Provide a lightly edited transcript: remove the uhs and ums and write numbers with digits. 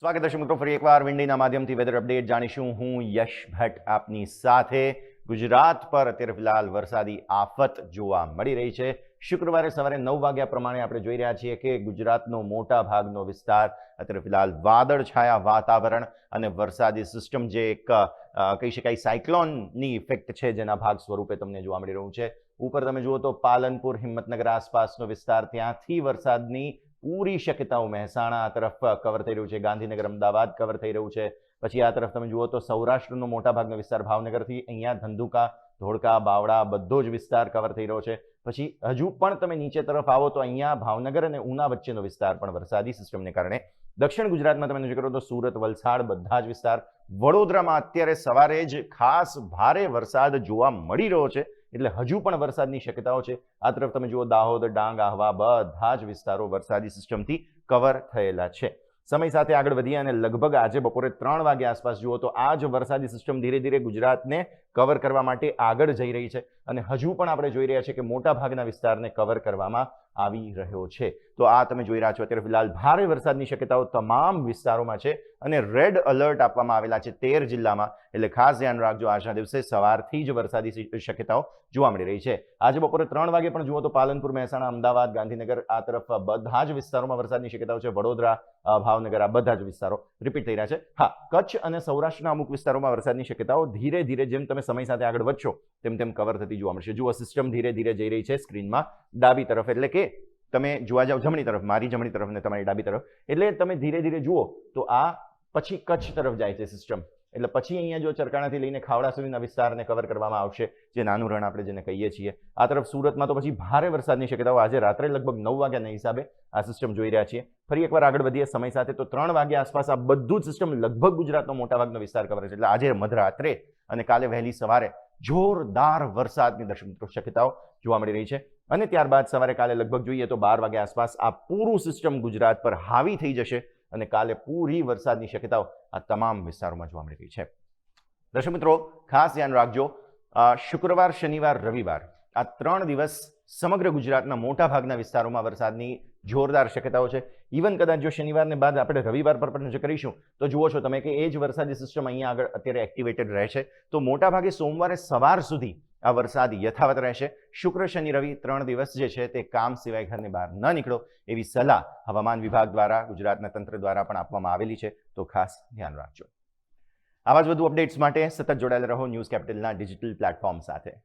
સ્વાગત છે મિત્રો ફરી એકવાર વિન્ડીના માધ્યમથી વેધર અપડેટ જાણીશું. હું યશ ભટ્ટ આપની સાથે. ગુજરાત પર અત્યારે ફિલહાલ વરસાદી આફત જોવા મળી રહી છે. શુક્રવારે સવારે 9 વાગ્યા પ્રમાણે આપણે જોઈ રહ્યા છીએ કે ગુજરાતનો મોટા ભાગનો વિસ્તાર અત્યારે ફિલહાલ વાદળછાયા વાતાવરણ અને વરસાદી સિસ્ટમ જે એક કહી શકાય સાયક્લોનની ઇફેક્ટ છે જેના ભાગ સ્વરૂપે તમને જોવા મળી રહ્યું છે. ઉપર તમે જુઓ તો પાલનપુર, હિંમતનગર આસપાસનો વિસ્તાર, ત્યાંથી વરસાદની પૂરી શક્યતાઓ મહેસાણા આ તરફ કવર થઈ રહ્યું છે, ગાંધીનગર, અમદાવાદ કવર થઈ રહ્યું છે. પછી આ તરફ તમે જુઓ તો સૌરાષ્ટ્રનો મોટાભાગનો વિસ્તાર ભાવનગરથી અહીંયા ધંધુકા, ધોળકા, બાવળા બધો જ વિસ્તાર કવર થઈ રહ્યો છે. પછી હજુ પણ તમે નીચે તરફ આવો તો અહીંયા ભાવનગર અને ઉના વચ્ચેનો વિસ્તાર પણ વરસાદી સિસ્ટમને કારણે દક્ષિણ ગુજરાતમાં તમે નજર કરો તો સુરત, વલસાડ બધા જ વિસ્તાર, વડોદરામાં અત્યારે સવારે જ ખાસ ભારે વરસાદ જોવા મળી રહ્યો છે. એટલે હજુ પણ વરસાદની શક્યતાઓ છે. આ તરફ તમે જુઓ દાહોદ, ડાંગ, આહવા બધા જ વિસ્તારો વરસાદી સિસ્ટમથી કવર થયેલા છે. સમય સાથે આગળ વધીએ અને લગભગ આજે બપોરે 3 વાગ્યા આસપાસ જુઓ તો આ જ વરસાદી સિસ્ટમ ધીરે ધીરે ગુજરાતને કવર કરવા માટે આગળ જઈ રહી છે અને હજુ પણ આપણે જોઈ રહ્યા છીએ કે મોટા ભાગના વિસ્તારને કવર કરવામાં આવી રહ્યો છે. તો આ તમે જોઈ રહ્યા છો અત્યારે ફિલહાલ ભારે વરસાદની શક્યતાઓ તમામ વિસ્તારોમાં છે અને રેડ અલર્ટ આપવામાં આવેલા છે 13 જિલ્લામાં. એટલે ખાસ ધ્યાન રાખજો, આજના દિવસે સવારથી જ વરસાદી શક્યતાઓ જોવા મળી રહી છે. આજે બપોરે 3 વાગે પણ જુઓ તો પાલનપુર, મહેસાણા, અમદાવાદ, ગાંધીનગર આ તરફ બધા જ વિસ્તારોમાં વરસાદની શક્યતાઓ છે. વડોદરા, ભાવનગર આ બધા જ વિસ્તારો રિપીટ થઈ રહ્યા છે. હા, કચ્છ અને સૌરાષ્ટ્રના અમુક વિસ્તારોમાં વરસાદની શક્યતાઓ ધીરે ધીરે જેમ તમે સમય સાથે આગળ વધશો તેમ તેમ કવર થતી જોવા મળશે. જુઓ સિસ્ટમ ધીરે ધીરે જઈ રહી છે સ્ક્રીનમાં ડાબી તરફ, એટલે કે તમે જોવા જાવ જમણી તરફ, મારી જમણી તરફ ને તમારી ડાબી તરફ, એટલે તમે ધીરે ધીરે જુઓ તો આ પછી કચ્છ તરફ જાય છે સિસ્ટમ. એટલે પછી અહીંયા જો ચરકાણાથી લઈને ખાવડા સુધીના વિસ્તારને કવર કરવામાં આવશે, જે નાનું રણ આપણે જેને કહીએ છીએ. આ તરફ સુરતમાં તો પછી ભારે વરસાદની શક્યતાઓ આજે રાત્રે લગભગ 9 વાગ્યાના હિસાબે આ સિસ્ટમ જોઈ રહ્યા છીએ. ફરી એકવાર આગળ વધીએ સમય સાથે તો 3 વાગ્યા આસપાસ આ બધું જ સિસ્ટમ લગભગ ગુજરાતનો મોટાભાગનો વિસ્તાર કવર છે. એટલે આજે મધરાત્રે અને કાલે વહેલી સવારે જોરદાર વરસાદની દર્શક શક્યતાઓ જોવા મળી રહી છે. અને ત્યારબાદ સવારે કાલે લગભગ જોઈએ તો 12 વાગ્યા આસપાસ આ પૂરું સિસ્ટમ ગુજરાત પર હાવી થઈ જશે અને કાલે પૂરી વરસાદની શક્યતાઓ આ તમામ વિસ્તારોમાં જોવા મળી રહી છે. દર્શક મિત્રો ખાસ ધ્યાન રાખજો, શુક્રવાર, શનિવાર, રવિવાર આ 3 દિવસ સમગ્ર ગુજરાતના મોટા ભાગના વિસ્તારોમાં વરસાદની જોરદાર શક્યતાઓ છે. ઇવન કદાચ જો શનિવારને બાદ આપણે રવિવાર પર પણ નજર કરીશું તો જુઓ છો તમે કે એ જ વરસાદી સિસ્ટમ અહીંયા આગળ અત્યારે એક્ટિવેટેડ રહે છે. તો મોટાભાગે સોમવારે સવાર સુધી આ વરસાદ યથાવત રહેશે. શુક્ર, શનિ, રવિ 3 દિવસ જે છે તે કામ સિવાય ઘરની બહાર ન નીકળો એવી સલાહ હવામાન વિભાગ દ્વારા, ગુજરાતના તંત્ર દ્વારા પણ આપવામાં આવેલી છે. તો ખાસ ધ્યાન રાખજો. આવા જ વધુ અપડેટ્સ માટે સતત જોડાયેલા રહો ન્યૂઝ કેપિટલના ડિજિટલ પ્લેટફોર્મ સાથે.